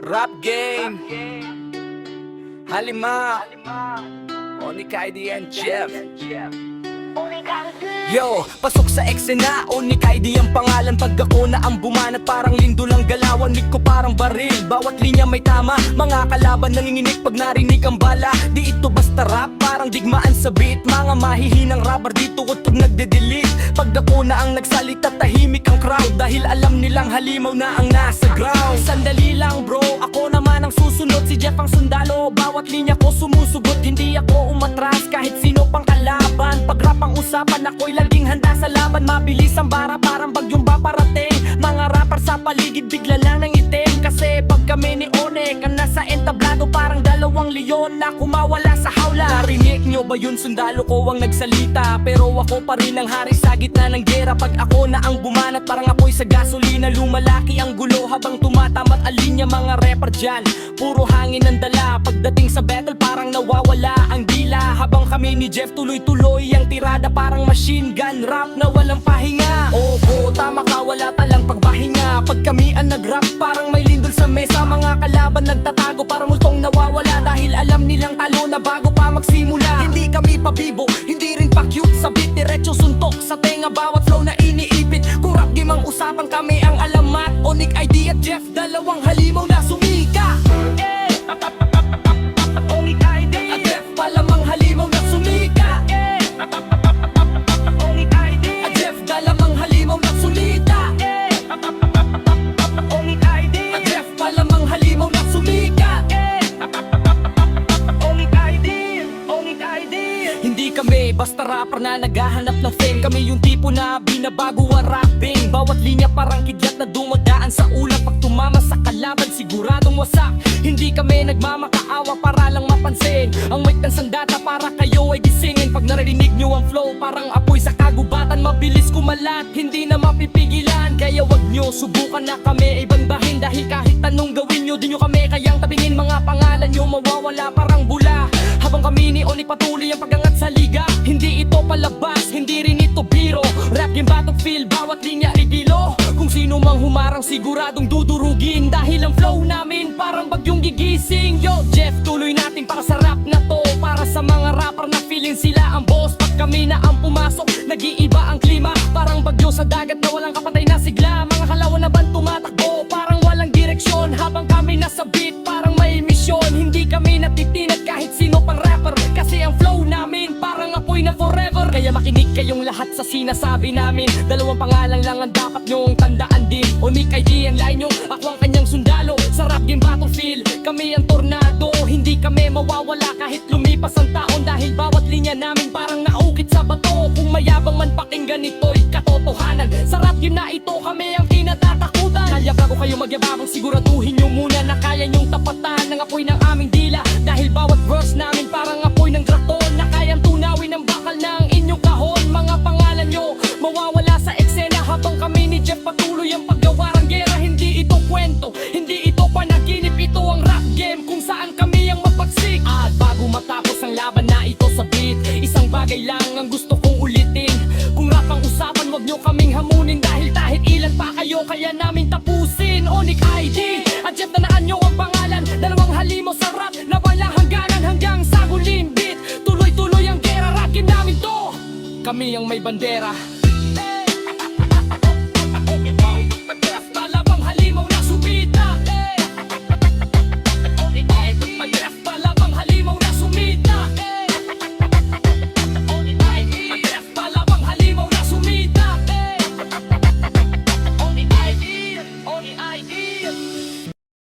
Rap game Halima Onyx ID and Jeff. Yo, pasok sa eksena, Onyx ID ang pangalan. Pag ako na ang bumanat, parang lindo lang galawan. Mic ko parang baril, bawat linya may tama. Mga kalaban nanginginig pag narinig ang bala. Di ito basta rap, parang digmaan sa beat. Mga mahihinang rapper dito ko pag nagde-delete. Pag ako na ang nagsalita, tahimik ang crowd. Dahil alam nilang halimaw na ang nasa ground. Sandali lang bro, ako naman ang susunod. Si Jeff ang sundalo, bawat linya ko sumusugot. Hindi ako umatras kahit sino pang kalaban. Pag rap ang usapan, ako'y laging handa sa laban. Mabilis ang bara, parang bagyong paparating. Mga rapper sa paligid, bigla lang ng itim. Kasi pag kami ni Onyx ang nasa entablado, parang dalawang leon na kumawala sa hawla. Narinig nyo ba yun? Sundalo ko ang nagsalita, pero ako pa rin ang hari sa gitna ng gera. Pag ako na ang bumanat, parang apoy sa gasolina. Lumalaki ang gulo habang tumatamat alinya. Mga rapper dyan, puro hangin ang dala. Pagdating sa battle, parang nawawala ang dila. Habang kami ni Jeff tuloy-tuloy ang tirada, parang machine gun rap na walang pahinga. Oo, tama ka, wala talang pagbahinga. Pag kami ang nag-rap, parang may lindol sa mesa. Mga kalaban nagtatago, parang multong nawawala. Dahil alam nilang talo na bago pa magsimula. Hindi kami pabibo, hindi rin pa cute sa beat. Diretso suntok sa tenga, bawat flow na iniipit. Kung rap game ang usapan, kami ang alamat. Onyx ID at Jeff, dalawang halimaw na sumika. Onyx ID at Jeff, palamang halimaw na sumika. Onyx ID at Jeff, dalamang halimaw na sulita. Onyx ID at Jeff, palamang halimaw na sumika. Onyx ID, Onyx ID. Hindi kami basta rapper na naghahanap ng fame. Kami yung tipo na binabago ang rapping. Bawat linya parang kidlat na dumadaan sa ulan. Pag tumama sa kalaban, siguradong wasak. Hindi kami nagmamakaawa para lang mapansin. Ang mic ng sandata para kayo ay gisingin. Pag narinig nyo ang flow, parang apoy sa kagubatan. Mabilis kumalat, hindi na mapipigilan. Kaya wag nyo subukan na kami ay bandahin. Dahil kahit anong gawin nyo, di nyo kami kayang tabingin. Mga pangalan nyo mawawala parang bula. Habang kami ni Onyx patuloy ang pagangat sa liga. Hindi ito palabas, hindi rin ito biro. Rap game battlefield, bawat linya rigilo. Kung sino mang humarang siguradong dudurugin. Dahil ang flow namin parang bagyong gigising. Yo Jeff, tuloy natin para sa rap na to. Para sa mga rapper na feeling sila ang boss. Pag kami na ang pumasok, nag-iiba ang klima. Parang bagyo sa dagat na walang kapatay na sigla. Mga kalawan na ban tumatakbo, parang walang direksyon. Habang kami nasa beat, parang may misyon. Hindi kami natitinag kahit sino pang rapper. Kasi ang flow namin parang apoy na forever. Kaya makinig kayong lahat sa sinasabi namin. Dalawang pangalan lang ang dapat nyong tandaan din. Onyx ID ang line nyo, ako ang kanyang sundalo. Sa rap game battlefield, kami ang tornado. Hindi kami mawawala kahit lumipas ang taon. Dahil bawat linya namin parang naukit sa bato. Kung mayabang man pakinggan ito'y katotohanan. Sa rap game na ito kami ang kinatatakutan. Kaya bago kayo magyababang, siguraduhin nyo muna na kaya nyong tapatan ng apoy ng aming dila. Dahil bawat verse namin parang apoy ng graton na kayang tunawin ang bakal ng inyong kahon. Mga pangalan nyo mawawala sa eksena. Habang kami ni Jeff patuloy ang paggawa ng gera. Hindi ito kwento, hindi ito panaginip. Ito ang rap game kung saan kami ang mapagsik. At bago matapos ang laban na ito sa beat, isang bagay lang ang gusto kong ulitin. Kung rap ang usapan, wag nyo kaming hamunin. Dahil kahit ilan pa kayo, kaya namin tapusin. Onyx ID at Jeff, nanaan nyo ang pangalan. Dalawang halimaw sa rap na walang hangganan. Hanggang sa huling beat, tuloy-tuloy ang gera. Rap game namin to, kami ang may bandera.